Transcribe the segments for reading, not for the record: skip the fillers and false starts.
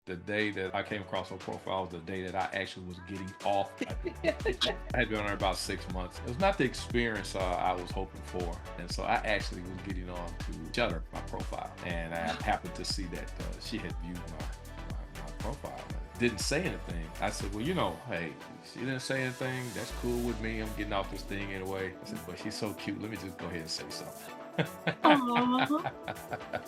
The day that I came across her profile was the day that I actually was getting off. I had been on there about 6 months. It was not the experience I was hoping for. And so I actually was getting on to shutter my profile. And I happened to see that she had viewed my profile. Didn't say anything. I said, well, hey, she didn't say anything. That's cool with me. I'm getting off this thing anyway. I said, but she's so cute. Let me just go ahead and say something. Aw.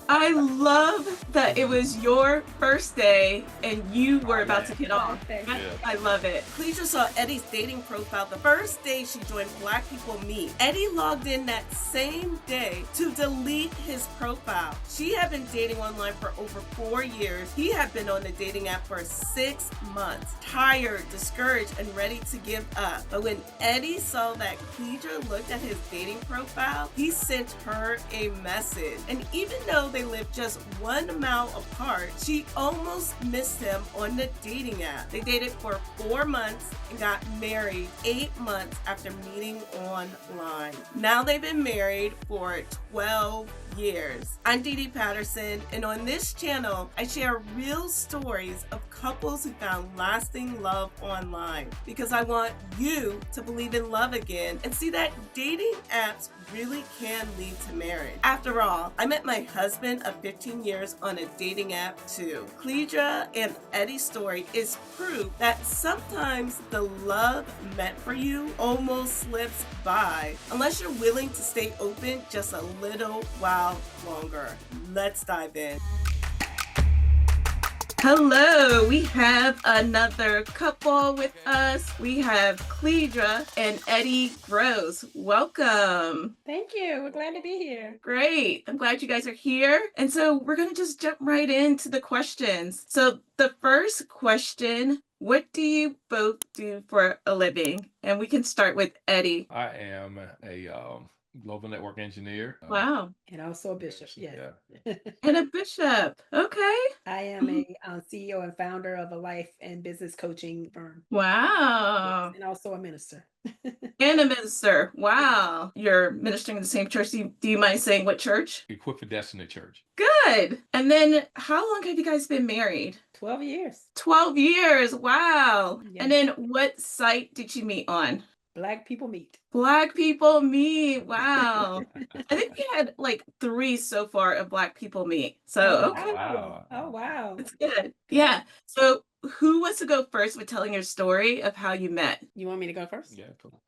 I love that it was your first day and you were Oh, about yeah. to get off. Thank I, you. Yeah. I love it. Cledra saw Eddie's dating profile the first day she joined Black People Meet. Eddie logged in that same day to delete his profile. She had been dating online for over 4 years. He had been on the dating app for 6 months, tired, discouraged, and ready to give up. But when Eddie saw that Cledra looked at his dating profile, he sent her a message. And even though they lived just 1 mile apart, she almost missed him on the dating app. They dated for 4 months and got married 8 months after meeting online. Now they've been married for 12 years. I'm Dee Dee Patterson, and on this channel, I share real stories of couples who found lasting love online because I want you to believe in love again and see that dating apps really can lead to marriage. After all, I met my husband of 15 years on a dating app too. Cledra and Eddie's story is proof that sometimes the love meant for you almost slips by unless you're willing to stay open just a little while longer. Let's dive in. Hello, we have another couple with us. We have Cledra and Eddie Gross. Welcome. Thank you. We're glad to be here. Great. I'm glad you guys are here. And so we're going to just jump right into the questions. So the first question, what do you both do for a living? And we can start with Eddie. I am a global network engineer. Wow. And also a bishop. Yes. Yeah. And a bishop. Okay. I am a CEO and founder of a life and business coaching firm. Wow. Yes, and also a minister. And a minister. Wow. You're ministering in the same church. Do you mind saying what church? Equipped for Destiny Church. Good. And then how long have you guys been married? 12 years. 12 years. Wow. Yes. And then what site did you meet on? Black People Meet. Black People Meet. Wow. I think we had like 3 so far of Black People Meet. So, okay. Wow. Oh, wow. That's good. Yeah. So who wants to go first with telling your story of how you met? You want me to go first? Yeah, cool.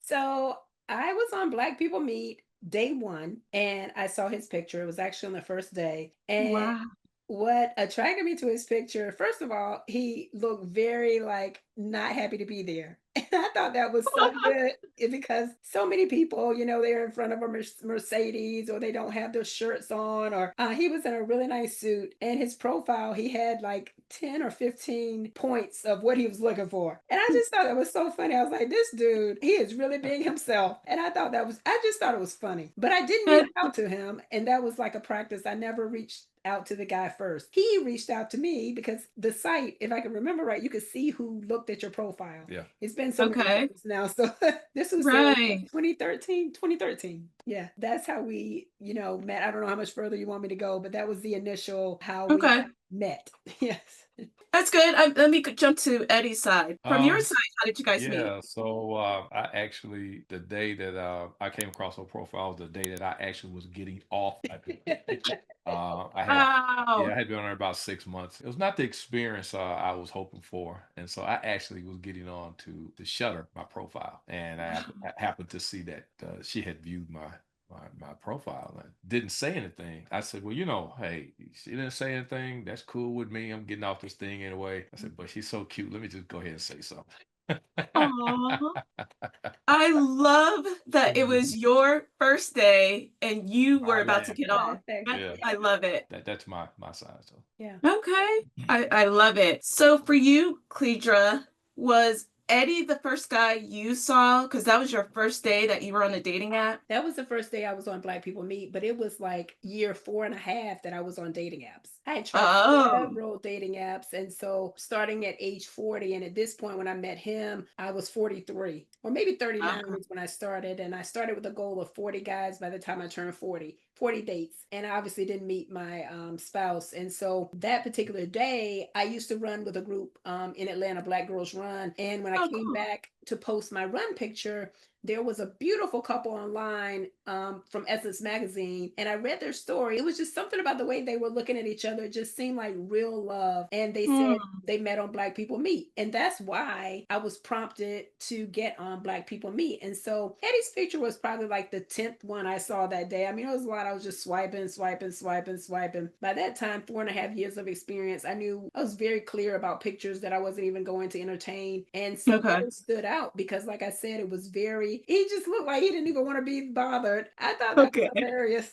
So I was on Black People Meet day 1 and I saw his picture. It was actually on the first day. And Wow. what attracted me to his picture, first of all, he looked very like not happy to be there. And I thought that was so good because so many people, they're in front of a Mercedes or they don't have their shirts on, or he was in a really nice suit. And his profile, he had like 10 or 15 points of what he was looking for. And I just thought that was so funny. I was like, this dude, he is really being himself. And I just thought it was funny. But I didn't reach out to him. And that was like a practice. I never reached out to the guy first. He reached out to me because the site, if I can remember right, you could see who looked at your profile. Yeah. It's been so many Okay. years now. So this was Right. 2013. Yeah, that's how we, met. I don't know how much further you want me to go, but that was the initial how we Okay. met. Yes. That's good. Let me jump to Eddie's side. From your side, how did you guys meet? Yeah, so I actually, the day that I came across her profile was the day that I actually was getting off. Wow. I had been on there about 6 months. It was not the experience I was hoping for, and so I actually was getting on to shutter my profile, and I happened to see that she had viewed my profile and didn't say anything. I said, well, hey, she didn't say anything. That's cool with me. I'm getting off this thing anyway. I said, but she's so cute. Let me just go ahead and say something. Aw. I love that it was your first day and you were Oh, about yeah. to get off. Yeah. I love it. That's my side. So Yeah. Okay. I love it. So for you, Cledra, was Eddie the first guy you saw? Because that was your first day that you were on the dating app? That was the first day I was on Black People Meet, but it was like year 4.5 that I was on dating apps. I had tried Oh. several dating apps. And so starting at age 40, and at this point when I met him, I was 43 or maybe 39 Wow. was when I started. And I started with a goal of 40 guys by the time I turned 40. 40 dates, and I obviously didn't meet my spouse. And so that particular day, I used to run with a group in Atlanta, Black Girls Run. And when I Oh, came cool. back to post my run picture, there was a beautiful couple online from Essence Magazine, and I read their story. It was just something about the way they were looking at each other. It just seemed like real love. And they said Hmm. they met on Black People Meet. And that's why I was prompted to get on Black People Meet. And so Eddie's picture was probably like the 10th one I saw that day. I mean, it was a lot. I was just swiping, swiping, swiping, swiping. By that time, 4.5 years of experience, I knew I was very clear about pictures that I wasn't even going to entertain. And so that Okay. one stood out because, like I said, it was very, he just looked like he didn't even want to be bothered. I thought that was Okay. hilarious.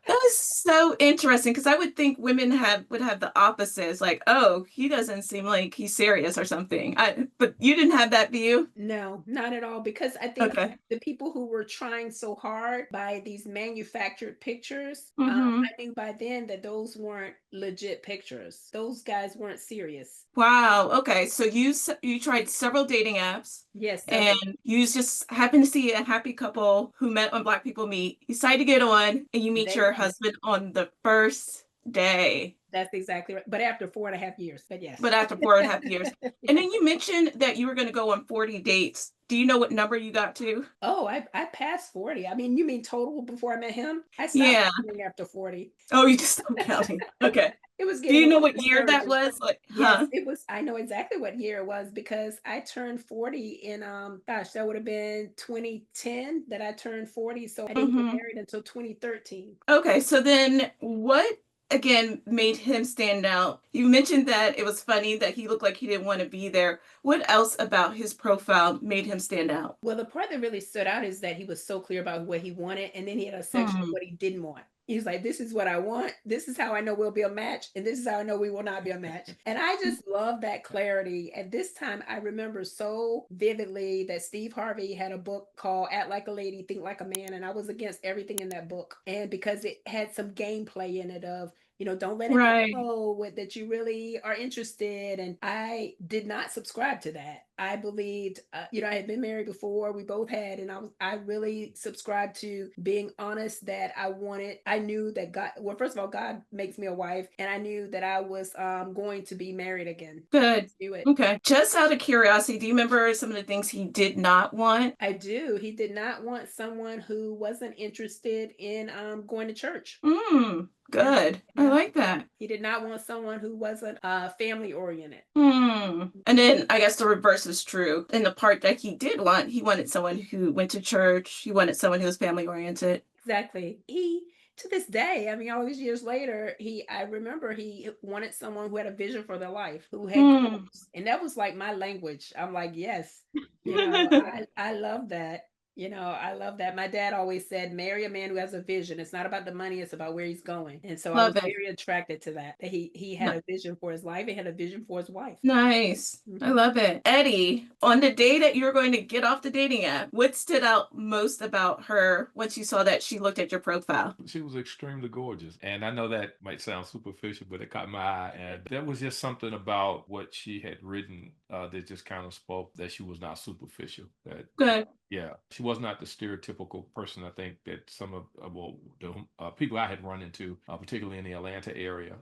That is so interesting because I would think women would have the opposites, like, oh, he doesn't seem like he's serious or something. But you didn't have that view? No, not at all. Because I think Okay. the people who were trying so hard by these manufactured pictures, Mm-hmm. I knew by then that those weren't legit pictures. Those guys weren't serious. Wow. Okay. So you tried several dating apps Yes, and several. you just happened to see a happy couple who met on Black People Meet. You decided to get on and you meet They your met. husband on the first day, That's exactly right. But after 4.5 years, but yes. but after 4.5 years. And Yeah. then you mentioned that you were going to go on 40 dates. Do you know what number you got to? Oh, I passed 40. I mean, you mean total before I met him? I stopped Yeah. counting after 40. Oh, you just stopped counting. Okay. It was Do getting you a know little what year that discouraging. was? Like, Yes, huh? it was. I know exactly what year it was because I turned 40 in gosh, that would have been 2010 that I turned 40. So I didn't get Hmm. married until 2013. Okay, so then what again made him stand out? You mentioned that it was funny that he looked like he didn't want to be there. What else about his profile made him stand out? Well, the part that really stood out is that he was so clear about what he wanted, and then he had a section of Hmm. what he didn't want. He's like, "This is what I want. This is how I know we'll be a match, and this is how I know we will not be a match." And I just love that clarity. At this time, I remember so vividly that Steve Harvey had a book called "Act Like a Lady, Think Like a Man," and I was against everything in that book. And because it had some gameplay in it of, don't let it Right. know that you really are interested. And I did not subscribe to that. I believed, I had been married before. We both had, and I really subscribed to being honest that I knew that God, well, first of all, God makes me a wife, and I knew that I was going to be married again. I Good. just knew it. Okay. Just out of curiosity, do you remember some of the things he did not want? I do. He did not want someone who wasn't interested in going to church. Yeah, Good. I yeah. like that. He did not want someone who wasn't family oriented. And then I guess the reverse is true. In the part that he did want, he wanted someone who went to church. He wanted someone who was family oriented. Exactly. He, to this day, I mean, all these years later, I remember he wanted someone who had a vision for their life, who had Hmm. goals. And that was like my language. I'm like, yes, I love that. I love that. My dad always said, marry a man who has a vision. It's not about the money, it's about where he's going. And so I was Love it. very attracted to that he had N- a vision for his life. He had a vision for his wife. Nice. I Mhm. love it. Eddie, on the day that you're going to get off the dating app, what stood out most about her once you saw that she looked at your profile? She was extremely gorgeous. And I know that might sound superficial, but it caught my eye. And there was just something about what she had written that just kind of spoke that she was not superficial. That, Good. yeah, she was not the stereotypical person I think that some of, well, the people I had run into, particularly in the Atlanta area.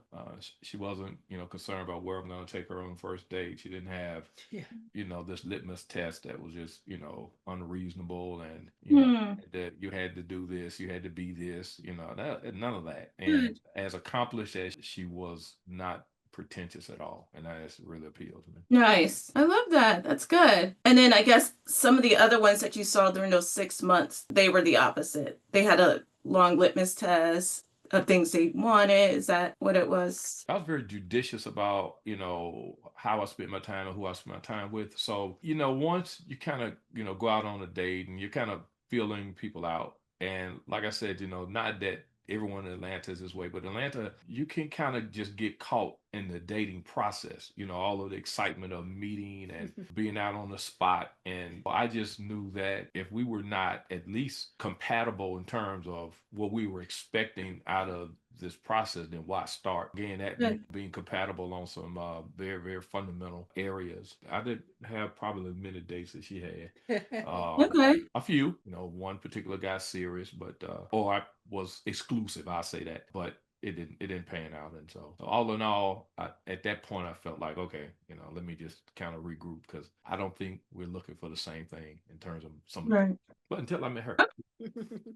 She wasn't, concerned about where I'm going to take her on the first date. She didn't have Yeah. this litmus test that was just, unreasonable and, Hmm. that you had to do this, you had to be this, none of that. And Good. as accomplished as she was, not pretentious at all. And that has really appealed to me. Nice. I love that. That's good. And then I guess some of the other ones that you saw during those 6 months, they were the opposite. They had a long litmus test of things they wanted. Is that what it was? I was very judicious about, how I spent my time and who I spent my time with. So, once you kind of, go out on a date and you're kind of feeling people out. And like I said, not that everyone in Atlanta is this way, but Atlanta, you can kind of just get caught in the dating process, all of the excitement of meeting and being out on the spot. And I just knew that if we were not at least compatible in terms of what we were expecting out of this process, then why start? Again, that Good. being compatible on some very, very fundamental areas. I didn't have probably as many dates that she had. Okay. A few, one particular guy serious, but or I was exclusive. I'll say that, but it didn't pan out, and so all in all, at that point, I felt like, okay, let me just kind of regroup because I don't think we're looking for the same thing in terms of some of the things. Right. But until I met her,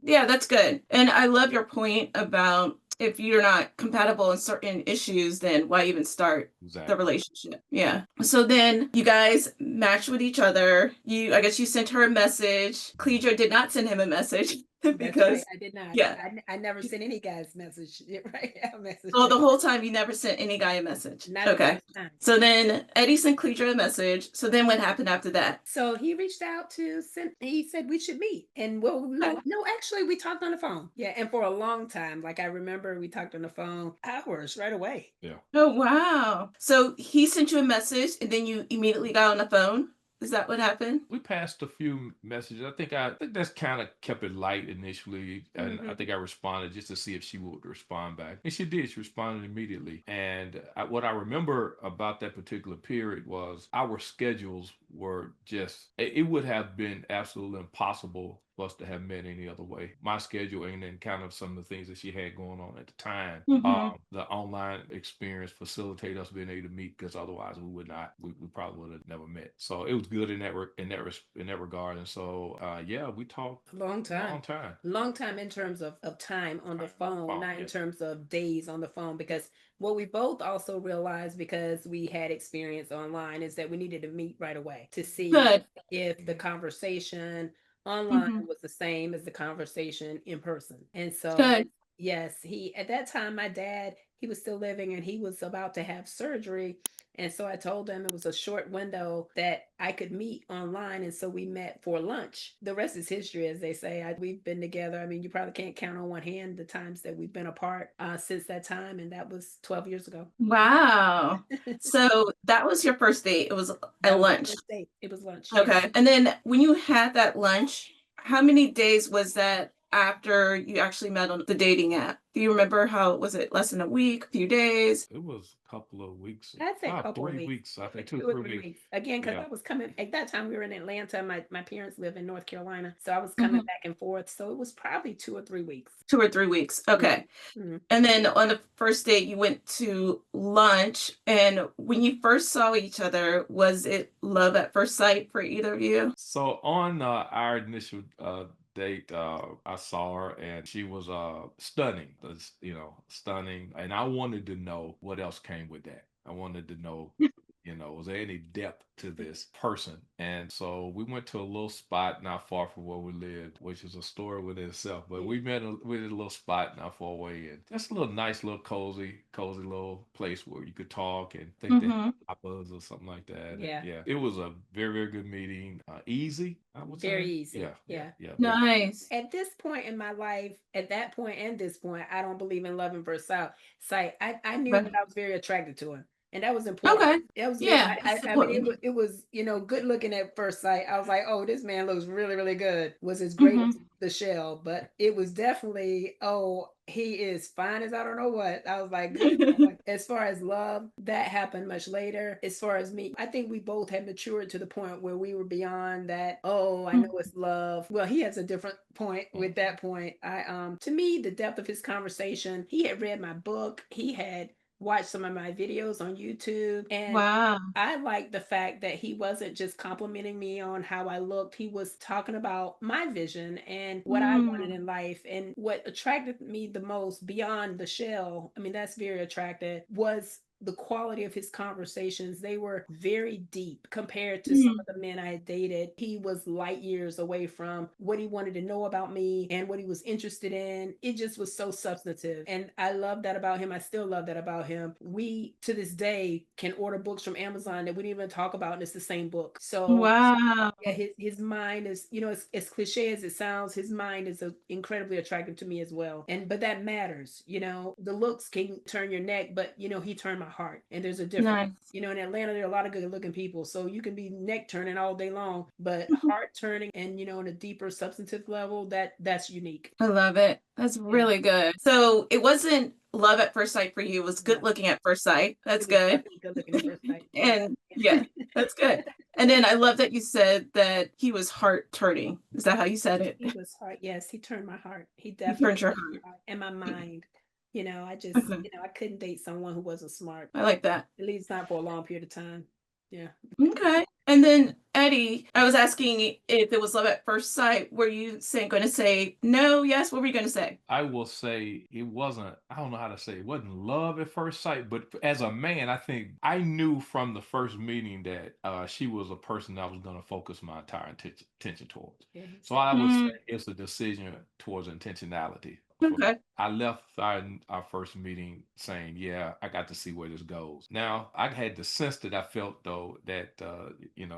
Yeah, that's good. And I love your point about if you're not compatible in certain issues, then why even start the exactly. relationship? Yeah. So then you guys matched with each other. I guess you sent her a message. Cledra did not send him a message That's because, right. I did not. yeah. I never sent any guy's message. Yeah, right. A message. So the whole time you never sent any guy a message. Not the Okay. first time. So then Eddie sent Cledra a message. So then what happened after that? So he reached out he said we should meet. And well, no, actually we talked on the phone. Yeah. And for a long time, like I remember we talked on the phone hours right away. Yeah. Oh, wow. So he sent you a message and then you immediately got on the phone? Is that what happened? We passed a few messages. I think that's kind of kept it light initially, and I think I responded just to see if she would respond back, and she did. She responded immediately. And what I remember about that particular period was our schedules were just. It would have been absolutely impossible for us to have met any other way. My schedule and then kind of some of the things that she had going on at the time. The online experience facilitated us being able to meet because otherwise we would not. We probably would have never met. So it was good in that regard. And so yeah, we talked a long time. Long time in terms of time on the phone, not in terms of days on the phone, because what we both also realized, because we had experience online, is that we needed to meet right away to see if the conversation online was the same as the conversation in person. And so yes, at that time my dad, he was still living and he was about to have surgery. And so I told him it was a short window that I could meet online. And so we met for lunch. The rest is history, as they say. We've been together. I mean, you probably can't count on one hand the times that we've been apart since that time. And that was 12 years ago. Wow. So that was your first date. It was at lunch. It was lunch. Okay. Yes. And then when you had that lunch, how many days was that after you actually met on the dating app? Do you remember how was it? Less than a week, a few days? It was a couple of weeks. I'd say a couple 3 weeks. I think 2 or 3 weeks. Again, because I was coming at that time. We were in Atlanta. My parents live in North Carolina, so I was coming back and forth. So it was probably 2 or 3 weeks. 2 or 3 weeks. Okay. And then on the first date, you went to lunch. And when you first saw each other, was it love at first sight for either of you? So on our initial date, I saw her and she was stunning, stunning. And I wanted to know what else came with that. I wanted to know, was there any depth to this person? And so we went to a little spot not far from where we lived, which is a story within itself. But we met a little spot not far away, and just a little nice, little cozy little place where you could talk and think that tapas or something like that. Yeah. And yeah. It was a very, very good meeting. Easy, I would say. Very easy. Yeah. Nice. At this point in my life, at that point and this point, I don't believe in love at first sight. I knew that I was very attracted to him. And that was important. Okay. That was Yeah. I mean, it was good looking at first sight. I was like, oh, this man looks really, really good. Was as great as the shell, but it was definitely, oh, he is fine as I don't know what. I was like, good. As far as love, that happened much later. As far as me, I think we both had matured to the point where we were beyond that. Oh, I know it's love. Well, he has a different point with that point. To me, the depth of his conversation, he had read my book. He had watched some of my videos on YouTube. And wow. I liked the fact that he wasn't just complimenting me on how I looked. He was talking about my vision and what I wanted in life. And what attracted me the most beyond the shell, I mean, that's very attractive, was the quality of his conversations. They were very deep compared to some of the men I had dated. He was light years away from what he wanted to know about me and what he was interested in. It just was so substantive. And I love that about him. I still love that about him. We, to this day, can order books from Amazon that we didn't even talk about, and it's the same book. So wow. Yeah, his mind is, as cliche as it sounds, his mind is incredibly attractive to me as well. But that matters. The looks can turn your neck, but he turned my heart, and there's a difference. In Atlanta, there are a lot of good looking people, so you can be neck turning all day long, but heart turning and on a deeper substantive level, that's unique. I love it. That's really good. So it wasn't love at first sight for you was good Yeah. looking at first sight. That's It was good. definitely good looking at first sight. And yeah, that's good. And then I love that you said that he was heart turning. Is that how you said it? He was hard. Yes, he turned my heart. He He definitely turned your turned heart. my heart and my mind. I just, Okay. I couldn't date someone who wasn't smart. I like that. At least not for a long period of time. Yeah. Okay. And then Eddie, I was asking if it was love at first sight. Were you going to say no, yes? What were you going to say? I will say it wasn't, I don't know how to say it wasn't love at first sight, but as a man, I think I knew from the first meeting that she was a person that I was going to focus my entire attention towards. Yeah, So I would say Mm, it's a decision towards intentionality. For me. okay. I left our first meeting saying, "Yeah, I got to see where this goes." Now I had the sense that I felt though that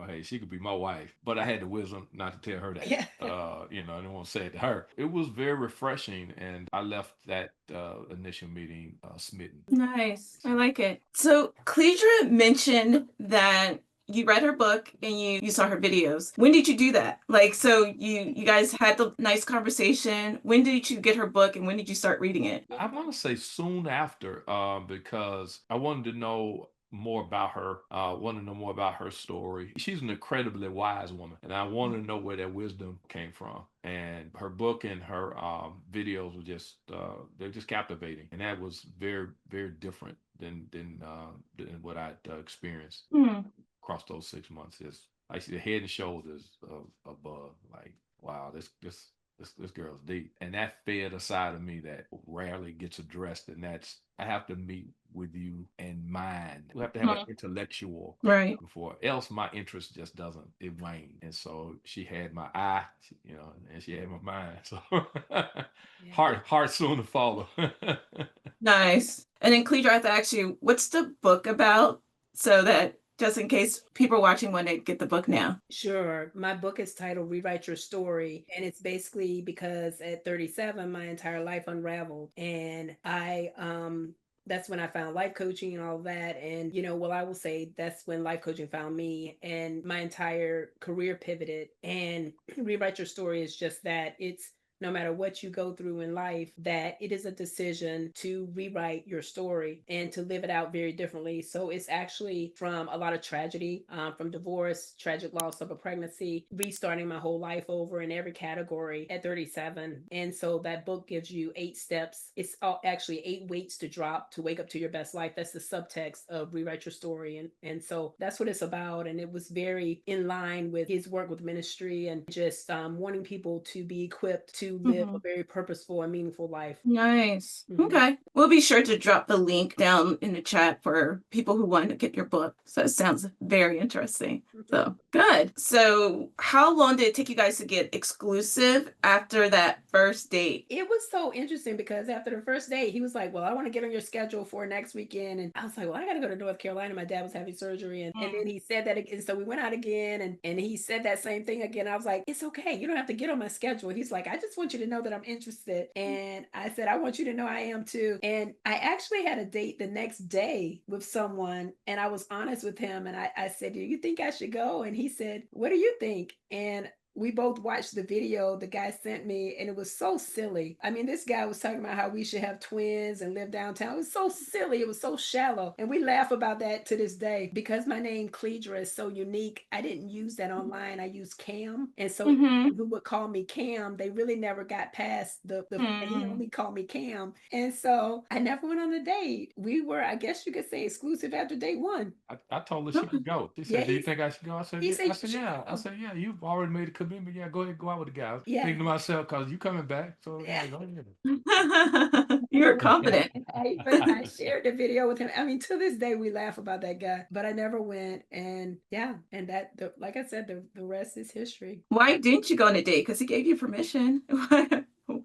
hey, she could be my wife, but I had the wisdom not to tell her that. Yeah. I didn't want to say it to her. It was very refreshing, and I left that initial meeting smitten. Nice. I like it. So Cledra mentioned that you read her book and you saw her videos. When did you do that? Like, so you guys had the nice conversation. When did you get her book and when did you start reading it? I want to say soon after, because I wanted to know more about her. Want to know more about her story. She's an incredibly wise woman, and I wanted to know where that wisdom came from. And her book and her videos were just they're just captivating, and that was very very different than what I'd experienced Hmm. across those 6 months. Is like the head and shoulders above. Like wow, this girl's deep, and that fed a side of me that rarely gets addressed, and that's I have to meet with you in mind. We have to have an Mhm. intellectual Right. before else my interest just doesn't it wane. And so she had my eye, and she had my mind. So Yeah. hard soon to follow. Nice. And then Cledra, I have to ask you, what's the book about? So that just in case people watching want to get the book now. Sure. My book is titled Rewrite Your Story. And it's basically because at 37, my entire life unraveled. And that's when I found life coaching and all that. And, well, I will say that's when life coaching found me and my entire career pivoted. And Rewrite Your Story is just that no matter what you go through in life, that it is a decision to rewrite your story and to live it out very differently. So it's actually from a lot of tragedy, from divorce, tragic loss of a pregnancy, restarting my whole life over in every category at 37. And so that book gives you 8 steps. It's actually 8 weights to drop to wake up to your best life. That's the subtext of Rewrite Your Story. And so that's what it's about. And it was very in line with his work with ministry and just wanting people to be equipped to live a Mhm. very purposeful and meaningful life. Nice. Mhm. Okay. We'll be sure to drop the link down in the chat for people who want to get your book. So it sounds very interesting. So good. So how long did it take you guys to get exclusive after that first date? It was so interesting because after the first date, he was like, "Well, I want to get on your schedule for next weekend." And I was like, "Well, I got to go to North Carolina. My dad was having surgery." And then he said that again. So we went out again and he said that same thing again. I was like, "It's okay. You don't have to get on my schedule." He's like, "I just want you to know that I'm interested." And I said, "I want you to know I am too." And I actually had a date the next day with someone and I was honest with him. And I said, "Do you think I should go?" And he said, "What do you think?" And we both watched the video the guy sent me and it was so silly. I mean, this guy was talking about how we should have twins and live downtown. It was so silly. It was so shallow. And we laugh about that to this day because my name Cledra is so unique. I didn't use that online. I used Cam. And so Mm-hmm. who would call me Cam, they really never got past he only called me Cam. And so I never went on a date. We were, I guess you could say, exclusive after date 1. I told her she could go. She Yeah, said, "Do you think I should go?" I said, he "Yeah." said I you said, should "Yeah." I go. said, "Yeah. You've already made a commitment. Yeah, go ahead, go out with the guy." I was Yeah. thinking to myself, "Cause you coming back, so yeah, Yeah. go ahead." You're confident. But I shared the video with him. I mean, to this day, we laugh about that guy, but I never went. And yeah, and like I said, the rest is history. Why didn't you go on a date? Because he gave you permission.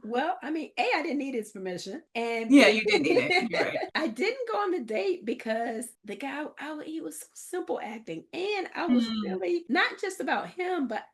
Well, I mean, I didn't need his permission, and Yeah, you did need it. You're right. I didn't go on the date because the guy, he was so simple acting, and I was Mm. really not just about him, but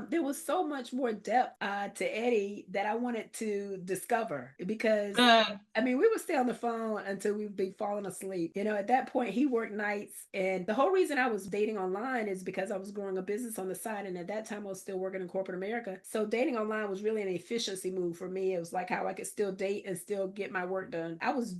there was so much more depth to Eddie that I wanted to discover because Uh, I mean, we would stay on the phone until we'd be falling asleep. At that point, he worked nights. And the whole reason I was dating online is because I was growing a business on the side. And at that time, I was still working in corporate America. So dating online was really an efficiency move move for me. It was like how I could still date and still get my work done. I was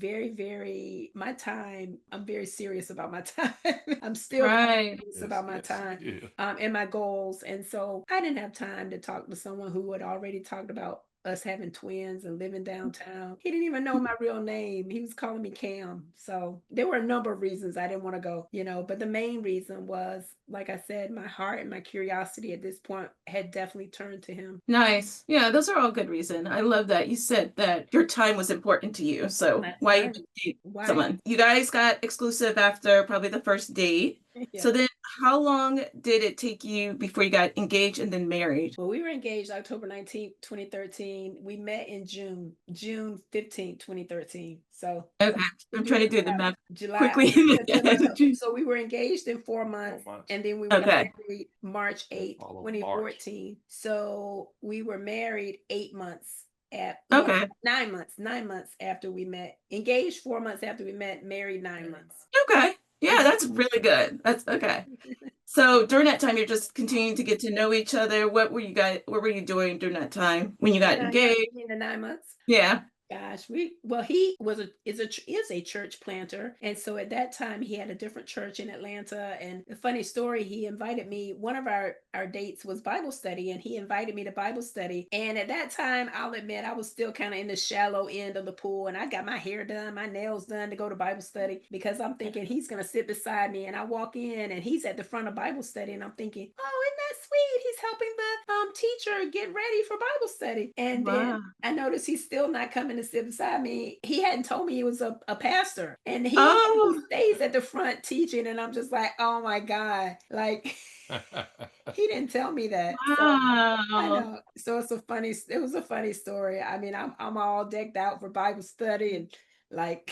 my time, I'm very serious about my time. I'm still very Right. serious Yes, about my yes, time yeah. and my goals. And so I didn't have time to talk to someone who had already talked about us having twins and living downtown. He didn't even know my real name. He was calling me Cam. So there were a number of reasons I didn't want to go, but the main reason was, like I said, my heart and my curiosity at this point had definitely turned to him. Nice. Yeah, those are all good reason. I love that you said that your time was important to you. So That's why right. even date Why? someone? You guys got exclusive after probably the first date. Yeah. So then how long did it take you before you got engaged and then married? Well, we were engaged October 19th, 2013. We met in June 15th, 2013. So Okay. I'm trying to do the math July, quickly. September. So we were engaged in 4 months, 4 months. and then we were Okay. married March 8th, All of 2014. So we were married 8 months Okay. 9 months after we met. Engaged 4 months after we met, married 9 months. Okay. Yeah, that's really good. That's okay. So during that time, you're just continuing to get to know each other. What were you doing during that time when you got engaged? In the 9 months. Yeah. Gosh, he is a church planter, and so at that time he had a different church in Atlanta. And the funny story, he invited me. One of our dates was Bible study, and he invited me to Bible study. And at that time, I'll admit I was still kind of in the shallow end of the pool, and I got my hair done, my nails done to go to Bible study because I'm thinking he's gonna sit beside me. And I walk in, and he's at the front of Bible study, and I'm thinking, oh, isn't that sweet? He's helping the teacher get ready for Bible study. And then Wow. I noticed he's still not coming to sit beside me. He hadn't told me he was a pastor, and he Oh, stays at the front teaching. And I'm just like, oh my God, like he didn't tell me that. So I wow. know. So it was a funny story. I mean, I'm all decked out for Bible study and like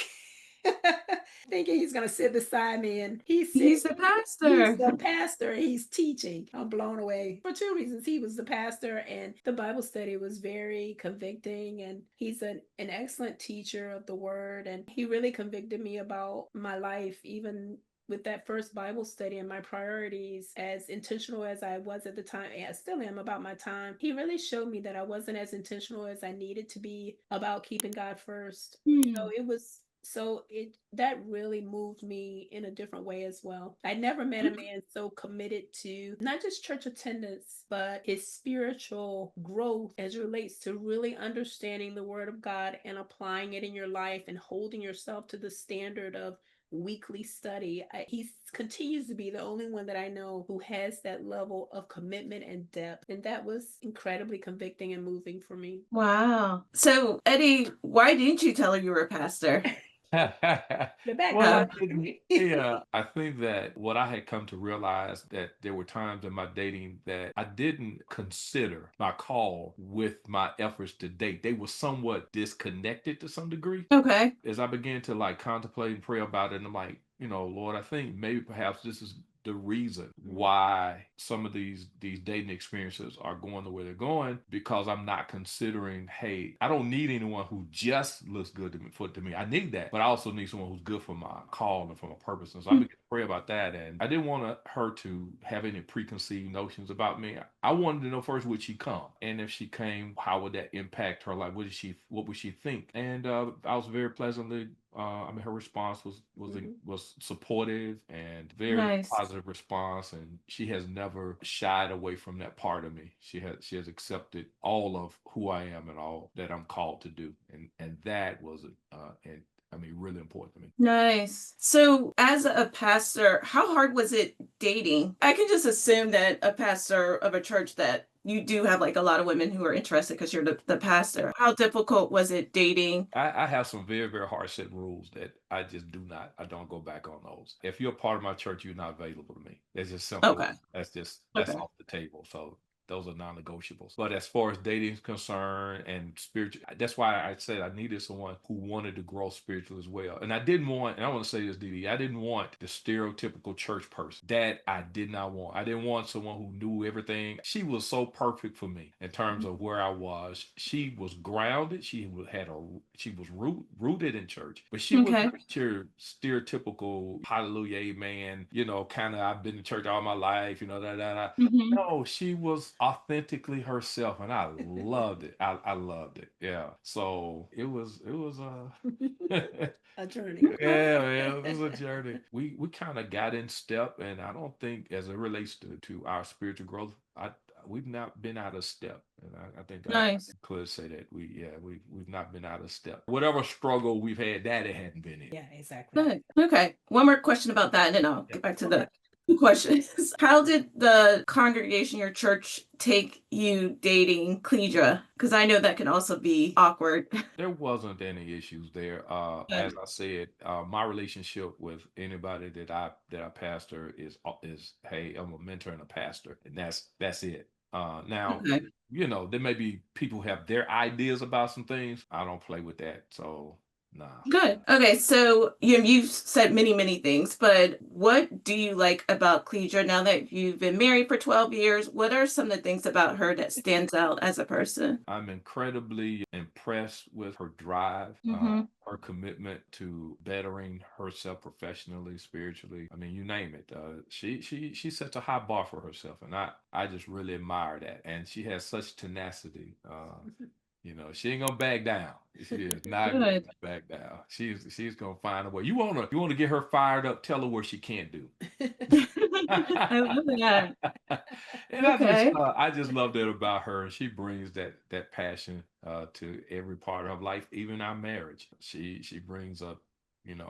thinking he's gonna sit beside me, and he's He's sitting. the He's pastor. the pastor. He's teaching. I'm blown away for two reasons. He was the pastor, and the Bible study was very convicting. And he's an excellent teacher of the word. And he really convicted me about my life, even with that first Bible study and my priorities, as intentional as I was at the time, and I still am about my time. He really showed me that I wasn't as intentional as I needed to be about keeping God first. So Hmm. it that really moved me in a different way as well. I never met a man so committed to not just church attendance, but his spiritual growth as it relates to really understanding the word of God and applying it in your life and holding yourself to the standard of weekly study. He continues to be the only one that I know who has that level of commitment and depth. And that was incredibly convicting and moving for me. Wow. So, Eddie, why didn't you tell her you were a pastor? The Well, I background. didn't. Yeah, I think that what I had come to realize that there were times in my dating that I didn't consider my call with my efforts to date. They were somewhat disconnected to some degree. Okay. As I began to like contemplate and pray about it, and I'm like, Lord, I think maybe perhaps this is the reason why some of these dating experiences are going the way they're going, because I'm not considering, hey, I don't need anyone who just looks good to me. I need that, but I also need someone who's good for my call and for my purpose. And so I began to pray about that, and I didn't want her to have any preconceived notions about me. I wanted to know first, would she come, and if she came, how would that impact her life? What would she think? And I was very pleasantly. Her response was supportive and very Nice. positive response, and she has never shied away from that part of me. She has accepted all of who I am and all that I'm called to do, and that was really important to me. Nice. So, as a pastor, how hard was it dating? I can just assume that a pastor of a church that you do have like a lot of women who are interested because you're the pastor. How difficult was it dating? I have some very, very hard set rules that I don't go back on those. If you're a part of my church, you're not available to me. It's just simple. Okay. That's Okay. off the table. So those are non-negotiables. But as far as dating is concerned and spiritual, that's why I said I needed someone who wanted to grow spiritually as well. And I didn't want, and I want to say this, Dee, I didn't want the stereotypical church person. That I did not want. I didn't want someone who knew everything. She was so perfect for me in terms of where I was. She was grounded. She was rooted in church, but she was Okay. not your stereotypical hallelujah, amen. Kind of I've been in church all my life. Da da da. Mhm. No, she was authentically herself, and I loved it. I loved it. Yeah. So it was A journey. yeah, man, it was a journey. We kind of got in step, and I don't think, as it relates to our spiritual growth, we've not been out of step, and I think I Nice. could say that we've not been out of step. Whatever struggle we've had, Daddy hadn't been in. Yeah, exactly. Good. Okay. One more question about that, and then I'll Yeah. get back to the questions. How did the congregation, your church, take you dating Cledra? Because I know that can also be awkward. There wasn't any issues there. As Good. I said, my relationship with anybody that I pastor is, hey, I'm a mentor and a pastor, and that's it. Now, Okay. there may be people who have their ideas about some things. I don't play with that, so nah. Good. Okay, so you've said many, many things, but what do you like about Cledra now that you've been married for 12 years? What are some of the things about her that stands out as a person? I'm incredibly impressed with her drive, Mm-hmm. her commitment to bettering herself professionally, spiritually. I mean, you name it. She sets a high bar for herself, and I just really admire that. And she has such tenacity. She ain't gonna back down. She is not gonna Good. back down. She's gonna find a way. You wanna get her fired up? Tell her what she can't do. I love that. And Okay. I just love that about her. And she brings that passion to every part of her life, even our marriage. She brings up,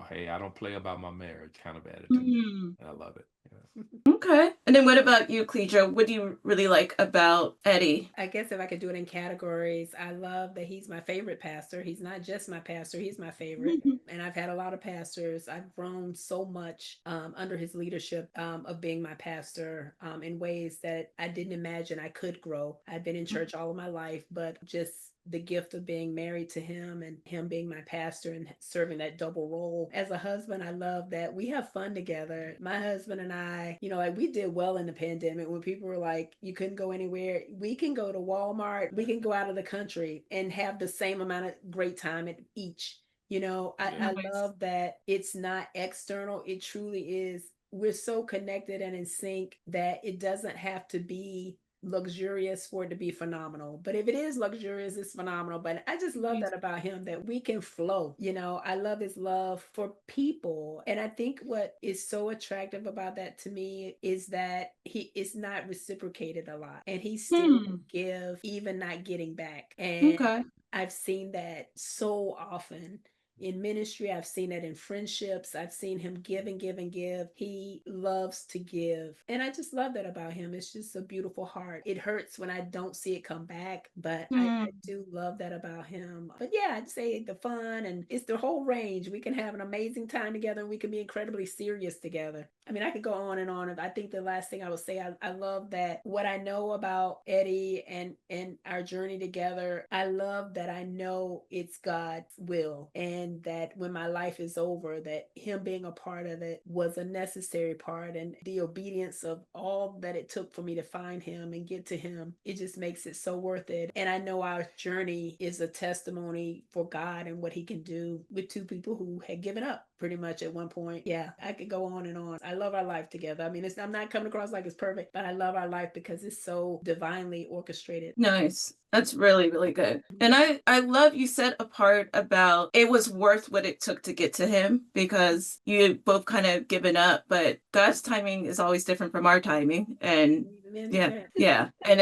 hey, I don't play about my marriage kind of attitude. Hmm. And I love it. Yeah. Okay. And then what about you, Cledra? What do you really like about Eddie? I guess if I could do it in categories, I love that he's my favorite pastor. He's not just my pastor, he's my favorite. Mhm. And I've had a lot of pastors. I've grown so much under his leadership of being my pastor in ways that I didn't imagine I could grow. I've been in church all of my life, but just the gift of being married to him and him being my pastor and serving that double role. As a husband, I love that we have fun together. My husband and I, like we did well in the pandemic when people were like, you couldn't go anywhere. We can go to Walmart, we can go out of the country and have the same amount of great time at each. I Nice. love that it's not external. It truly is. We're so connected and in sync that it doesn't have to be luxurious for it to be phenomenal. But if it is luxurious, it's phenomenal. But I just love Nice. that about him that we can flow. I love his love for people. And I think what is so attractive about that to me is that he is not reciprocated a lot and he still Hmm. give, even not getting back. And Okay. I've seen that so often in ministry. I've seen it in friendships. I've seen him give and give and give. He loves to give. And I just love that about him. It's just a beautiful heart. It hurts when I don't see it come back, but I Hmm. do love that about him. But yeah, I'd say the fun and it's the whole range. We can have an amazing time together and we can be incredibly serious together. I mean, I could go on and on. I think the last thing I would say, I love that what I know about Eddie and our journey together, I love that I know it's God's will and that when my life is over, that him being a part of it was a necessary part and the obedience of all that it took for me to find him and get to him, it just makes it so worth it. And I know our journey is a testimony for God and what he can do with two people who had given up pretty much at one point. Yeah, I could go on and on. I love our life together. I mean, I'm not coming across like it's perfect, but I love our life because it's so divinely orchestrated. Nice. That's really, really good. And I love you said a part about it was worth what it took to get to him because you had both kind of given up, but God's timing is always different from our timing. And Amen to yeah, that. yeah. And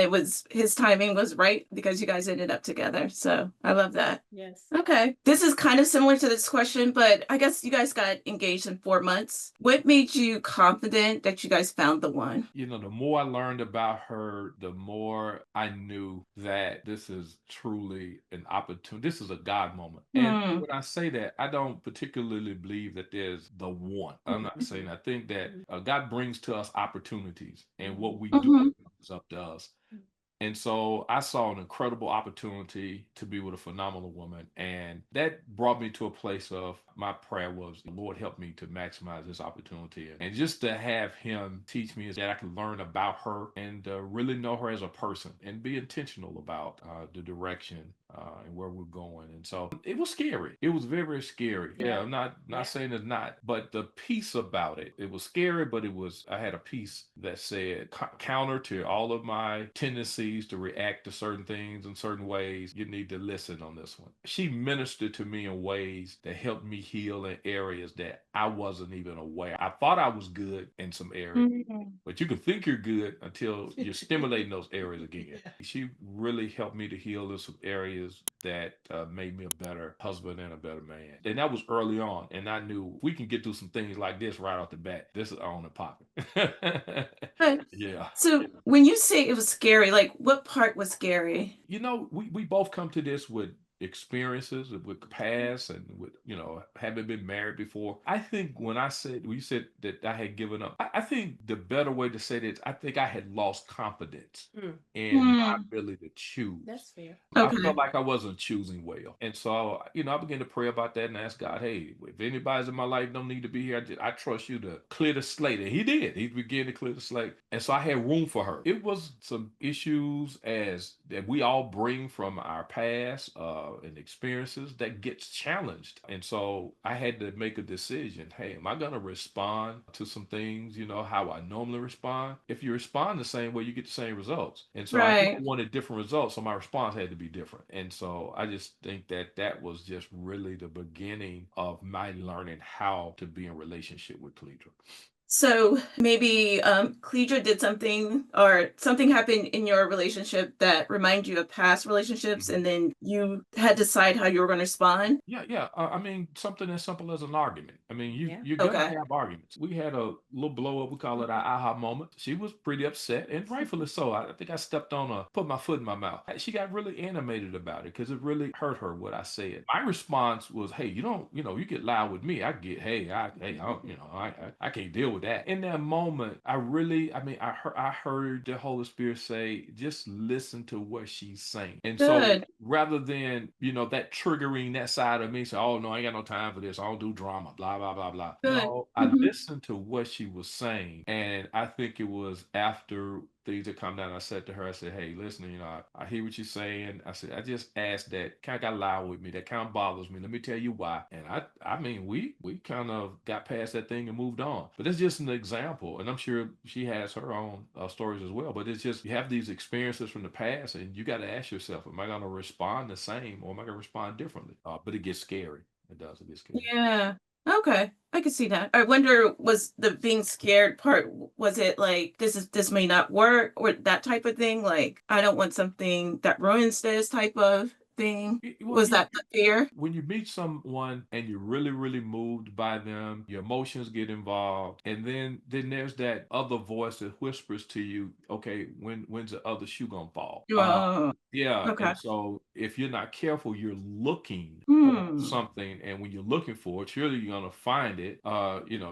his timing was right because you guys ended up together. So I love that. Yes. Okay. This is kind of similar to this question, but I guess you guys got engaged in 4 months. What made you confident that you guys found the one? The more I learned about her, the more I knew that this is truly an opportunity. This is a God moment. And Hmm. when I say that, I don't particularly believe that there's the one. I'm not saying, I think that God brings to us opportunities, and what we do Hmm. is up to us. And so I saw an incredible opportunity to be with a phenomenal woman. And that brought me to a place of my prayer was, Lord, help me to maximize this opportunity. And just to have him teach me that I could learn about her and really know her as a person and be intentional about the direction and where we're going. And so it was scary. It was very, very scary. Yeah, Yeah. I'm not Yeah. saying it's not, but the peace about it, it was scary, but I had a peace that said counter to all of my tendencies to react to certain things in certain ways. You need to listen on this one. She ministered to me in ways that helped me heal in areas that I wasn't even aware. I thought I was good in some areas, Mhm. but you can think you're good until you're stimulating those areas again. Yeah. She really helped me to heal in some areas that made me a better husband and a better man. And that was early on. And I knew if we can get through some things like this right off the bat, this is on and popping. But Yeah. so when you say it was scary, like what part was scary? We both come to this with experiences with the past and with having been married before. I think when you said that I had given up, I think the better way to say this, I think I had lost confidence Mm, in my Hmm. ability to choose. that's fair. I felt Okay. like I wasn't choosing well. And so, I began to pray about that and ask God, hey, if anybody's in my life don't need to be here, I trust you to clear the slate. And he did. He began to clear the slate. And so I had room for her. It was some issues as that we all bring from our past and experiences that gets challenged. And so I had to make a decision. Hey, am I going to respond to some things, how I normally respond? If you respond the same way, you get the same results. And so I knew I Right. wanted different results. So my response had to be different. And so I just think that that was just really the beginning of my learning how to be in relationship with Cledra. So maybe Cledra did something or something happened in your relationship that reminded you of past relationships, Mhm. and then you had to decide how you were going to respond. Yeah, yeah. I mean, something as simple as an argument. I mean, Yeah. you're gonna Okay. have arguments. We had a little blow up. We call it our aha moment. She was pretty upset, and rightfully so. I think I stepped on put my foot in my mouth. She got really animated about it because it really hurt her what I said. My response was, "Hey, you don't, you get loud with me. I get, hey, I don't, I can't deal with that." In that moment, I mean, I heard the Holy Spirit say, "Just listen to what she's saying." And so Good. rather than that triggering that side of me say, oh no, I ain't got no time for this, I don't do drama, blah blah blah blah. Good. No, I Hmm. listened to what she was saying, and I think it was after things had come down, I said to her, I said, hey, listen, I hear what you're saying. I said, I just asked that kind of got loud with me, that kind of bothers me, let me tell you why. And I mean, we kind of got past that thing and moved on. But it's just an example, and I'm sure she has her own stories as well. But it's just you have these experiences from the past, and you got to ask yourself, am I going to respond the same or am I going to respond differently? But it gets scary. It does. It gets scary. Yeah. Okay. I could see that. I wonder, was the being scared part, was it like this may not work or that type of thing? Like, I don't want something that ruins this type of thing. Well, Was that the fear? when you meet someone and you're really, really moved by them, your emotions get involved, and then there's that other voice that whispers to you, okay, when's the other shoe gonna fall? Oh, Yeah, okay. and so if you're not careful, you're looking for Hmm. something, and when you're looking for it, surely you're gonna find it.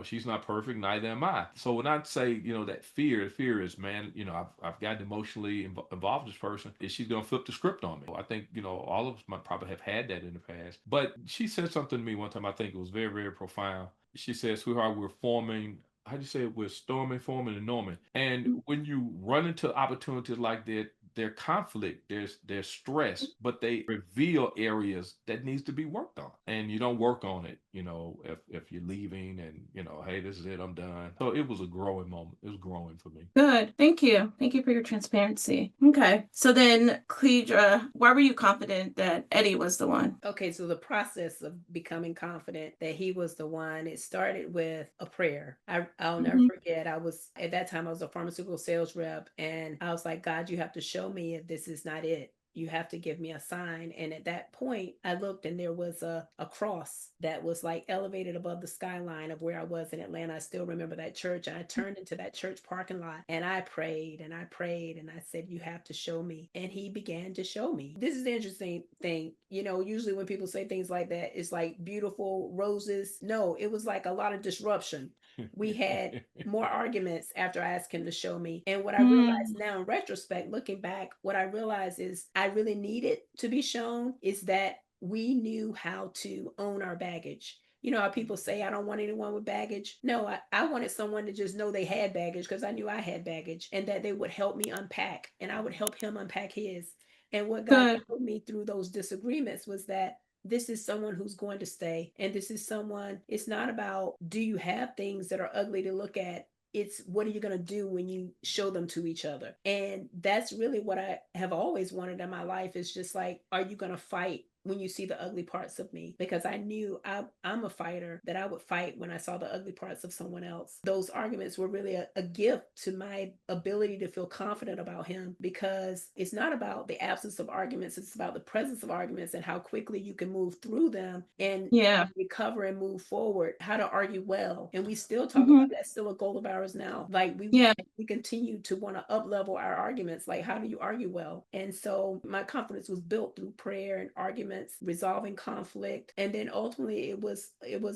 She's not perfect, neither am I. So when I say, that fear is, man, I've gotten emotionally involved with this person. Is she's gonna flip the script on me? I think, all of us might probably have had that in the past. But she said something to me one time, I think it was very, very profound. She said, sweetheart, we're forming, how do you say it? We're storming, forming, and norming. And when you run into opportunities like that, there's conflict, there's stress, but they reveal areas that needs to be worked on. And you don't work on it, if you're leaving and hey, this is it, I'm done. So it was a growing moment. It was growing for me. Good. Thank you. Thank you for your transparency. Okay. So then, Cledra, why were you confident that Eddie was the one? Okay, so the process of becoming confident that he was the one, it started with a prayer. I'll never Mhm. forget. I was at that time I was a pharmaceutical sales rep, and I was like, God, you have to show me if this is not it. You have to give me a sign. And at that point, I looked and there was a cross that was like elevated above the skyline of where I was in Atlanta. I still remember that church. And I turned into that church parking lot and I prayed and I prayed and I said, you have to show me. And he began to show me. This is the interesting thing. Usually when people say things like that, it's like beautiful roses. No, it was like a lot of disruption. We had more arguments after I asked him to show me. And what I realized Mm, now in retrospect, looking back, what I realized is I really needed to be shown is that we knew how to own our baggage. You know how people say, I don't want anyone with baggage? No, I wanted someone to just know they had baggage because I knew I had baggage and that they would help me unpack and I would help him unpack his. And what God Good. showed me through those disagreements was that this is someone who's going to stay. And this is someone, it's not about do you have things that are ugly to look at? It's what are you going to do when you show them to each other? And that's really what I have always wanted in my life is just like, are you going to fight when you see the ugly parts of me? Because I knew I'm a fighter, that I would fight when I saw the ugly parts of someone else. Those arguments were really a gift to my ability to feel confident about him, because it's not about the absence of arguments, it's about the presence of arguments and how quickly you can move through them and Yeah. recover and move forward, how to argue well. And we still talk Hmm. about that's still a goal of ours now. Like Yeah. we continue to want to up level our arguments. Like, how do you argue well? And so my confidence was built through prayer and arguments, resolving conflict. And then ultimately it was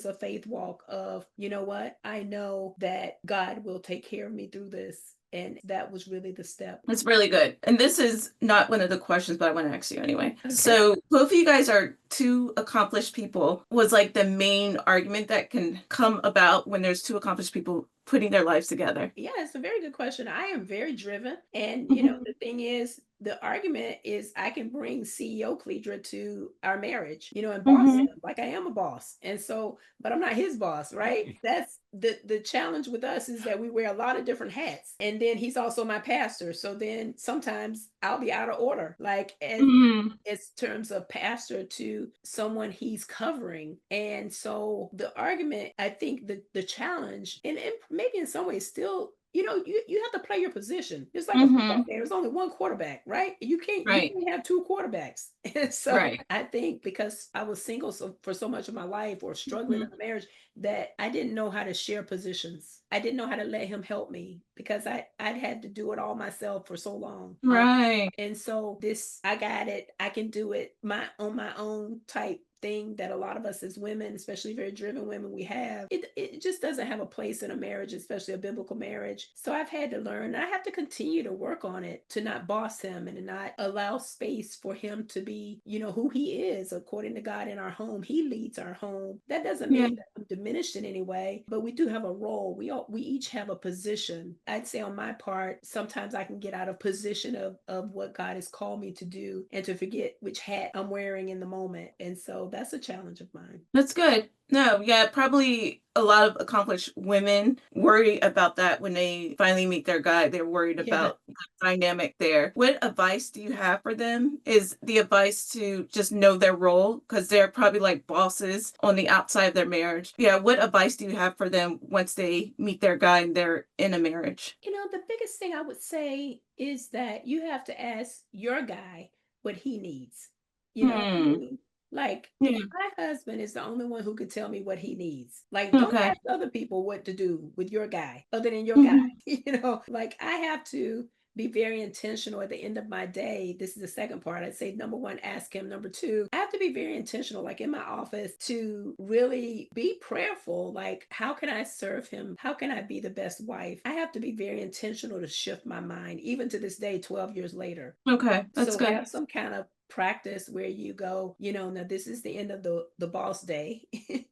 a faith walk of, you know what? I know that God will take care of me through this. And that was really the step. It's really good. And this is not one of the questions, but I want to ask you anyway. Okay. So both of you guys are two accomplished people. Was like the main argument that can come about when there's two accomplished people putting their lives together? Yeah, it's a very good question. I am very driven. And, Mhm. the thing is, the argument is I can bring CEO Cledra to our marriage, and boss him Mhm. like I am a boss. And so, but I'm not his boss, right? That's the challenge with us is that we wear a lot of different hats. And then he's also my pastor. So then sometimes I'll be out of order. Like Mhm. as terms of pastor to someone he's covering. And so the argument, I think the challenge, and maybe in some ways still, you have to play your position. It's like a football Mhm. game. There's only one quarterback, right? You Right. can't have two quarterbacks. And so Right. I think because I was single for so much of my life or struggling in Mhm. a marriage, that I didn't know how to share positions. I didn't know how to let him help me because I'd had to do it all myself for so long. Right. And so this, I got it, I can do it on my own type thing that a lot of us as women, especially very driven women, we have. It just doesn't have a place in a marriage, especially a biblical marriage. So I've had to learn, and I have to continue to work on it to not boss him and to not allow space for him to be, who he is according to God in our home. He leads our home. That doesn't Yeah. mean that I'm diminished in any way, but we do have a role. We each have a position. I'd say on my part, sometimes I can get out of position of what God has called me to do and to forget which hat I'm wearing in the moment. And so that's a challenge of mine. That's good. No, yeah, probably a lot of accomplished women worry about that when they finally meet their guy. They're worried Yeah. about the dynamic there. What advice do you have for them? Is the advice to just know their role? Because they're probably like bosses on the outside of their marriage. Yeah, what advice do you have for them once they meet their guy and they're in a marriage? The biggest thing I would say is that you have to ask your guy what he needs. You know what I Hmm. mean? Like, Yeah. my husband is the only one who could tell me what he needs. Like, don't Okay. ask other people what to do with your guy other than your guy. Hmm. Like I have to be very intentional at the end of my day. This is the second part. I'd say number one, ask him. Number two, I have to be very intentional, like in my office, to really be prayerful. Like, how can I serve him? How can I be the best wife? I have to be very intentional to shift my mind, even to this day, 12 years later. Okay, that's So good. have some kind of practice where you go, now this is the end of the boss day.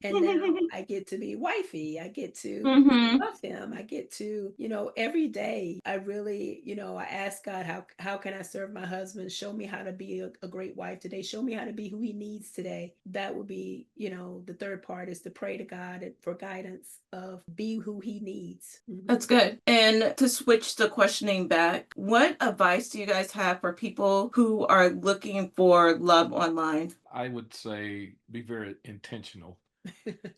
And now I get to be wifey. I get to Hmm. love him. I get to, every day I really, I ask God, how can I serve my husband? Show me how to be a great wife today. Show me how to be who he needs today. That would be, the third part is to pray to God for guidance of be who he needs. Mhm. That's good. And to switch the questioning back, what advice do you guys have for people who are looking for love online? I would say be very intentional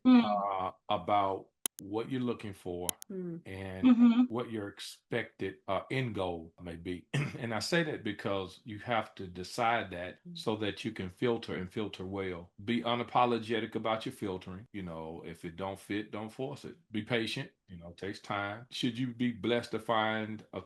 Mm. about what you're looking for Mm, and Mhm. what your expected end goal may be. And I say that because you have to decide that mm, so that you can filter and filter well. Be unapologetic about your filtering. If it don't fit, don't force it. Be patient. It takes time. Should you be blessed to find a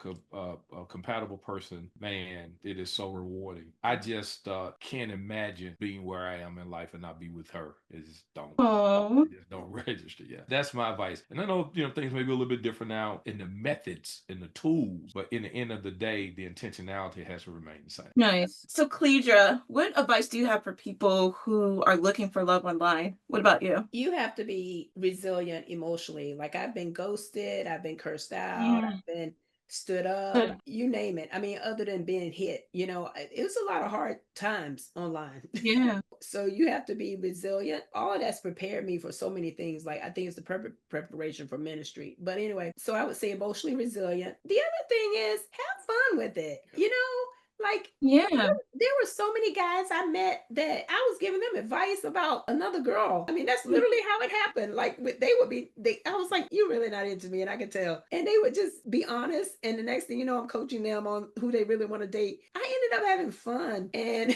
compatible person, man, it is so rewarding. I just can't imagine being where I am in life and not be with her. It just don't. Oh, Just don't register yet. That's my advice. And I know, things may be a little bit different now in the methods and the tools, but in the end of the day, the intentionality has to remain the same. nice. So, Cledra, what advice do you have for people who are looking for love online? What about you? You have to be resilient emotionally. Like I've been ghosted, I've been cursed out, Mm. I've been stood up, Good. you name it. I mean, other than being hit, it was a lot of hard times online. Yeah. So you have to be resilient. All of that's prepared me for so many things. Like I think it's the perfect preparation for ministry. But anyway, so I would say emotionally resilient. The other thing is have fun with it. Like Yeah. there were so many guys I met that I was giving them advice about another girl. I mean, that's literally how it happened. Like I was like, you're really not into me, and I could tell. And they would just be honest. And the next thing you know, I'm coaching them on who they really want to date. I ended up having fun, and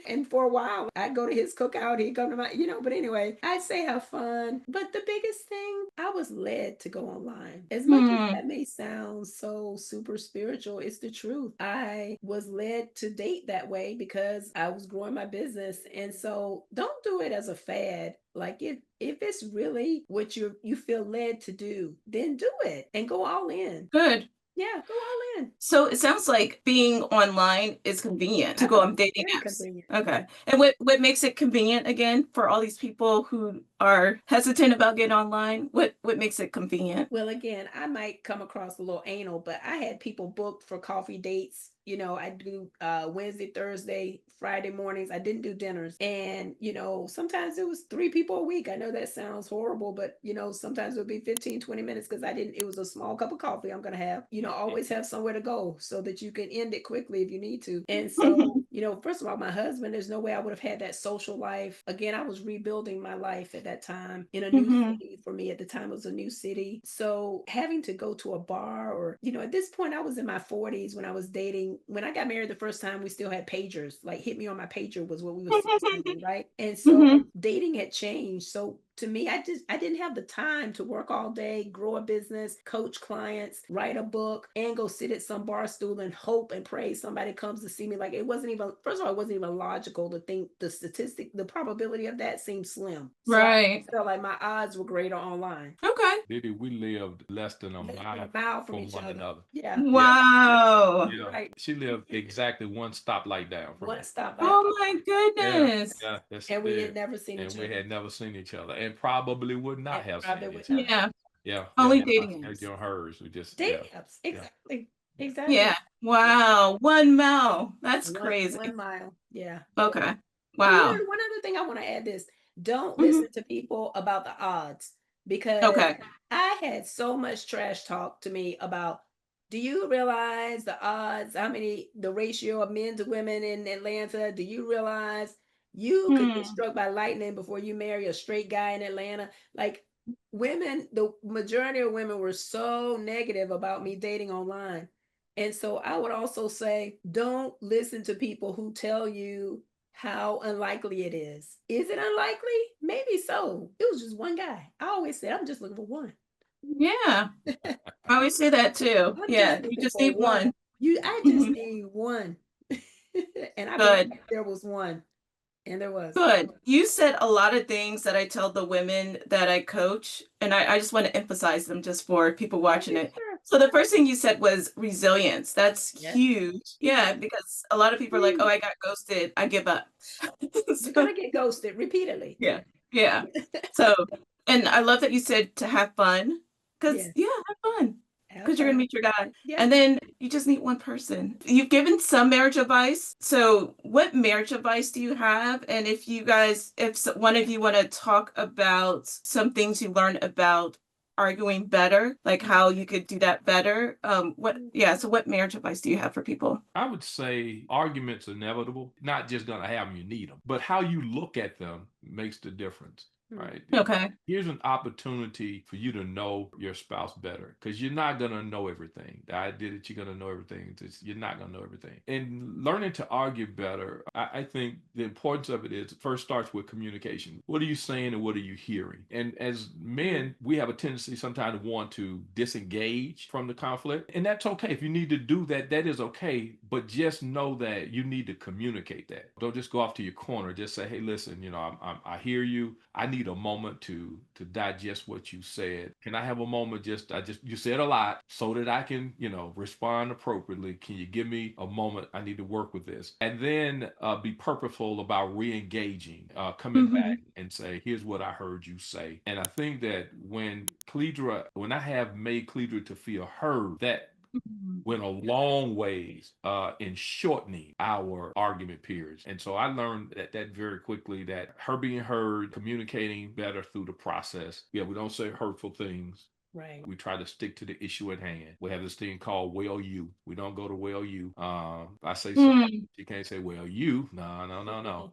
and for a while, I'd go to his cookout. He'd come to my, But anyway, I'd say have fun. But the biggest thing, I was led to go online. As much as Hmm. that may sound so super spiritual, it's the truth. I was led to date that way because I was growing my business. And so don't do it as a fad. Like if it's really what you feel led to do, then do it and go all in. Good. Yeah, go all in. So it sounds like being online is convenient to I go find on it dating very apps. convenient. Okay. And what makes it convenient again for all these people who are hesitant about getting online? What makes it convenient? Well, again, I might come across a little anal, but I had people booked for coffee dates. I do Wednesday, Thursday, Friday mornings. I didn't do dinners. And, sometimes it was 3 people a week. I know that sounds horrible, but, sometimes it would be 15, 20 minutes because it was a small cup of coffee I'm going to have. Always have somewhere to go so that you can end it quickly if you need to. And so, first of all, my husband, there's no way I would have had that social life. Again, I was rebuilding my life at that time in a new Hmm. city. For me at the time, it was a new city. So having to go to a bar or, at this point, I was in my 40s when I was dating. When I got married the first time, we still had pagers. Like hit me on my pager was what we were sending, right? And so Hmm. dating had changed. So to me, I didn't have the time to work all day, grow a business, coach clients, write a book, and go sit at some bar stool and hope and pray somebody comes to see me. Like it wasn't even, first of all, it wasn't even logical to think the probability of that seemed slim. So I Right. felt like my odds were greater online. Okay. Diddy, we lived less than a Less than mile a mile from from each one other. another. Yeah, Yeah, Wow. yeah. right. She lived exactly one stoplight down from One me. stop by. Oh my Yeah, goodness. yeah, that's And we had it. never seen And each we other. had never seen each other, and probably would not And have probably seen would each not other. have. Yeah. Yeah, yeah, Only yeah. dating And apps. your hers, we just, yeah, Dating apps. yeah. Exactly. Exactly. Yeah. Wow. 1 mile. That's One crazy. mile. Yeah. Okay. Oh, Wow. one other thing I want to add is don't Hmm. listen to people about the odds because Okay. I had so much trash talk to me about do you realize the odds, the ratio of men to women in Atlanta? Do you realize you could get Hmm. struck by lightning before you marry a straight guy in Atlanta? Like women, the majority of women were so negative about me dating online. And so I would also say, don't listen to people who tell you how unlikely it is. Is it unlikely? Maybe so. It was just one guy. I always said, I'm just looking for one. Yeah. I always say that too. I'm just Yeah. You looking just for need one. one. I just Mhm. need one. And I believe Good. there was one, and there was. Good. You said a lot of things that I tell the women that I coach, and I just want to emphasize them just for people watching Okay, it. sure. So the first thing you said was resilience. That's Yes. huge. Yeah, because a lot of people are like, oh, Huge. I got ghosted. I give up. You're So gonna get ghosted repeatedly. yeah. Yeah. So, and I love that you said to have fun because, Yes. yeah, have fun Have because you're going to fun. meet your guy. Yeah. And then you just need one person. You've given some marriage advice. So, what marriage advice do you have? And if you guys, one of you want to talk about some things you learned about arguing better, like how you could do that better, yeah, so what marriage advice do you have for people? I would say arguments are inevitable. Not just gonna have them, you need them, but how you look at them makes the difference, Mm. right? Okay. Here's an opportunity for you to know your spouse better because you're not gonna know everything. The idea that you're gonna know everything, you're not gonna know everything. And learning to argue better, I think the importance of it is first starts with communication. What are you saying and what are you hearing? And as men, we have a tendency sometimes to want to disengage from the conflict, and that's okay. If you need to do that, that is okay. But just know that you need to communicate that. Don't just go off to your corner. Just say, "Hey, listen, I hear you. I need a moment to digest what you said. Can I have a moment? You said a lot, so that I can, respond appropriately. Can you give me a moment? I need to work with this, and then be purposeful about re-engaging, coming Hmm. back and say, here's what I heard you say. And I think that when I have made Cledra to feel heard, that Mhm. went a long ways in shortening our argument periods. And so I learned that very quickly, that her being heard, communicating better through the process. Yeah, we don't say hurtful things. Right. We try to stick to the issue at hand. We have this thing called well you. We don't go to well you. I say something, Mm. she can't say well you. No, no, no, no.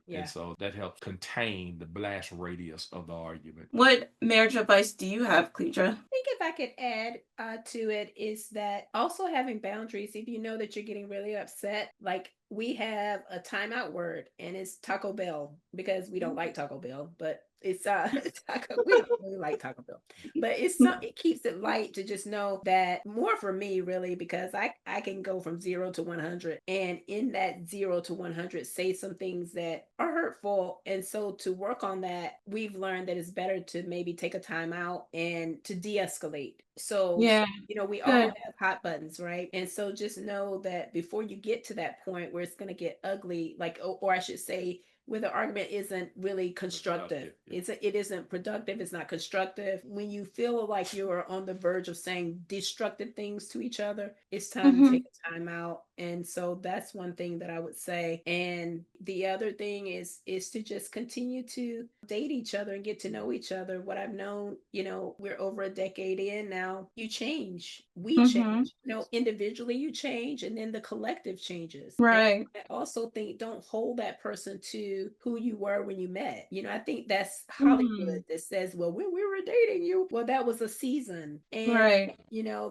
And Yeah. so that helps contain the blast radius of the argument. What marriage advice do you have, Cledra? I think if I could add to it is that also having boundaries. If you know that you're getting really upset, like we have a timeout word and it's Taco Bell because we don't like Taco Bell, but it's taco. We don't really like Taco Bell, but it keeps it light to just know that more for me really because I can go from 0 to 100 and in that 0 to 100 say some things that are hurtful, and so to work on that we've learned that it's better to maybe take a time out and to de-escalate. So Yeah, we all good. have hot buttons, right? And so just know that before you get to that point where it's going to get ugly, like, or I should say, where the argument isn't really constructive. It isn't productive, it's not constructive. When you feel like you're on the verge of saying destructive things to each other, it's time to take Mhm. a time out. And so that's one thing that I would say. And the other thing is to just continue to date each other and get to know each other. What I've known, we're over a decade in now. You change, we Mhm. change. Individually you change, and then the collective changes. And Right. I also think don't hold that person to who you were when you met. I think that's Mhm. Hollywood that says, well, when we were dating you, well, that was a season. And Right.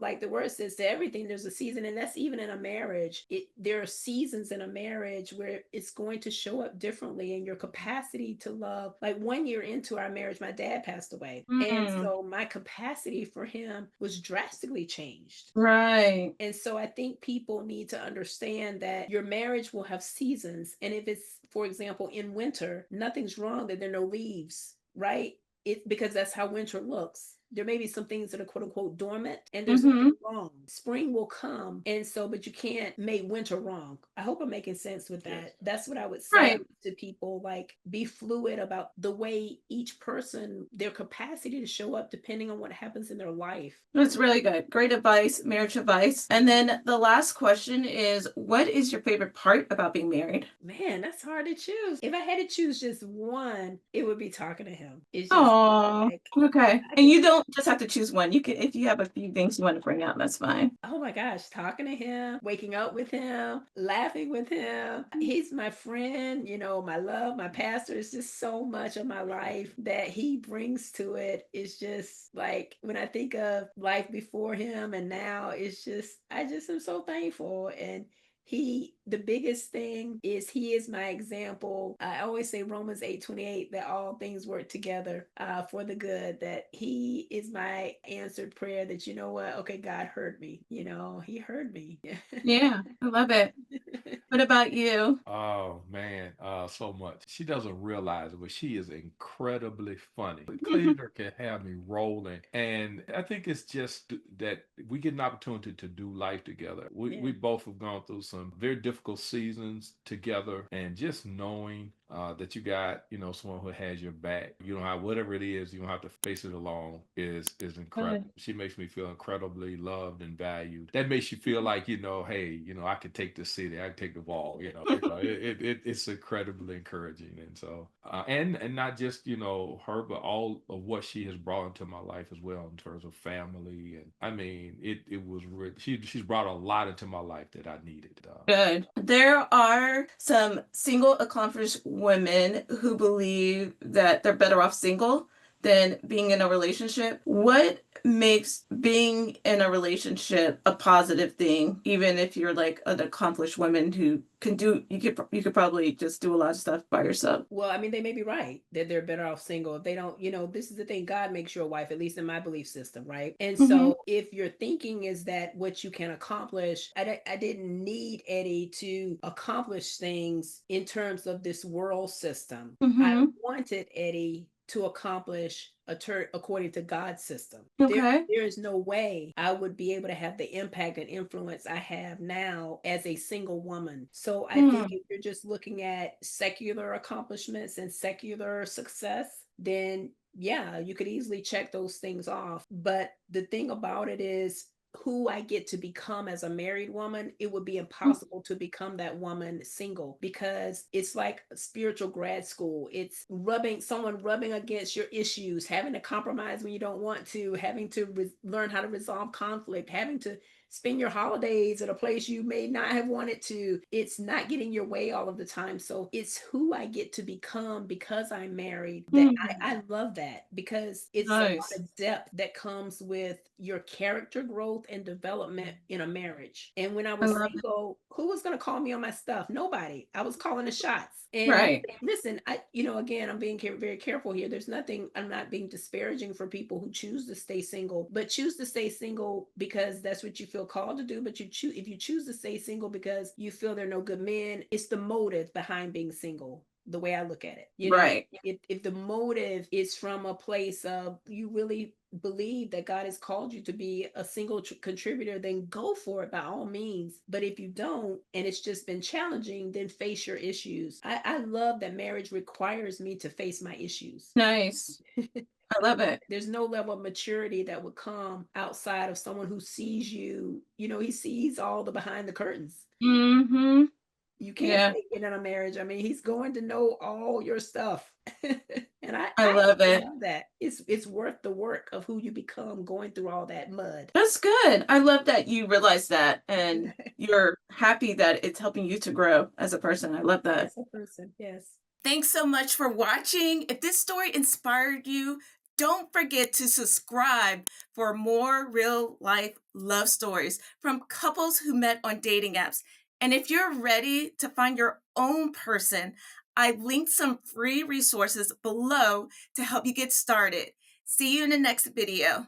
like the word says, to everything there's a season, and that's even in a marriage. There are seasons in a marriage where it's going to show up differently, and your capacity to love. Like 1 year into our marriage, my dad passed away, and Mm. so my capacity for him was drastically changed. Right. And so I think people need to understand that your marriage will have seasons. And if it's, for example, in winter, nothing's wrong that there are no leaves, right? Because that's how winter looks. There may be some things that are quote unquote dormant, and there's nothing Mhm. wrong. Spring will come. And so, but you can't make winter wrong. I hope I'm making sense with Yes. that. That's what I would say Right. to people, like be fluid about the way each person, their capacity to show up depending on what happens in their life. That's really good. Great advice, marriage advice. And then the last question is, what is your favorite part about being married? Man, that's hard to choose. If I had to choose just one, it would be talking to him. It's just Oh, like okay. I And can you don't just have to choose one. You can, if you have a few things you want to bring out, that's fine. oh my gosh, talking to him, waking up with him, laughing with him. He's my friend, my love, my pastor. Is just so much of my life that he brings to it. It's just like when I think of life before him and now, I just am so thankful. And the biggest thing is he is my example. I always say Romans 8:28 that all things work together for the good, that he is my answered prayer, that you know what, okay, God heard me, he heard me. Yeah, I love it. What about you? Oh man, so much. She doesn't realize it, but she is incredibly funny. Cledra can have me rolling, and I think it's just that we get an opportunity to do life together. Yeah. We both have gone through some very difficult seasons together, and just knowing that you got someone who has your back, you don't have whatever it is, you don't have to face it alone, is incredible. Good. She makes me feel incredibly loved and valued. That makes you feel like hey, I could take the city, I can take the ball. It's incredibly encouraging. And so and not just her, but all of what she has brought into my life as well in terms of family. And I mean, it was really, she's brought a lot into my life that I needed. Good. There are some single accomplished women who believe that they're better off single than being in a relationship. What makes being in a relationship a positive thing, even if you're like an accomplished woman who can do you could probably just do a lot of stuff by yourself. Well, I mean, they may be right that they're better off single. If they don't, this is the thing. God makes you a wife, at least in my belief system, right? And Mhm. so if your thinking is that what you can accomplish, I didn't need Eddie to accomplish things in terms of this world system. I Mhm. wanted Eddie to accomplish according to God's system. Okay. There is no way I would be able to have the impact and influence I have now as a single woman. So I think Hmm. if you're just looking at secular accomplishments and secular success, then yeah, you could easily check those things off. But the thing about it is, who I get to become as a married woman, it would be impossible to become that woman single, because it's like a spiritual grad school. It's someone rubbing against your issues, having to compromise when you don't want to, having to learn how to resolve conflict, having to spend your holidays at a place you may not have wanted to. It's not getting your way all of the time. So it's who I get to become because I'm married. That I love that, because it's a lot Nice. of depth that comes with your character growth and development in a marriage. And when I I was love it. single, who was going to call me on my stuff? Nobody. I was calling the shots. And Right. listen, again, I'm being very careful here. I'm not being disparaging for people who choose to stay single, but choose to stay single because that's what you feel called to do. But if you choose to stay single because you feel there are no good men, it's the motive behind being single, the way I look at it. Right. If the motive is from a place of you really believe that God has called you to be a single contributor, then go for it by all means. But if you don't, and it's just been challenging, then face your issues. I love that marriage requires me to face my issues. Nice. I love it. There's no level of maturity that would come outside of someone who sees you. He sees all the behind the curtains. Mm-hmm. You can't Yeah. fake it in a marriage. I mean, he's going to know all your stuff. And I love it. love that. It's worth the work of who you become going through all that mud. That's good. I love that you realize that and you're happy that it's helping you to grow as a person. I love that. As a person, yes. Thanks so much for watching. If this story inspired you, don't forget to subscribe for more real life love stories from couples who met on dating apps. And if you're ready to find your own person, I've linked some free resources below to help you get started. See you in the next video.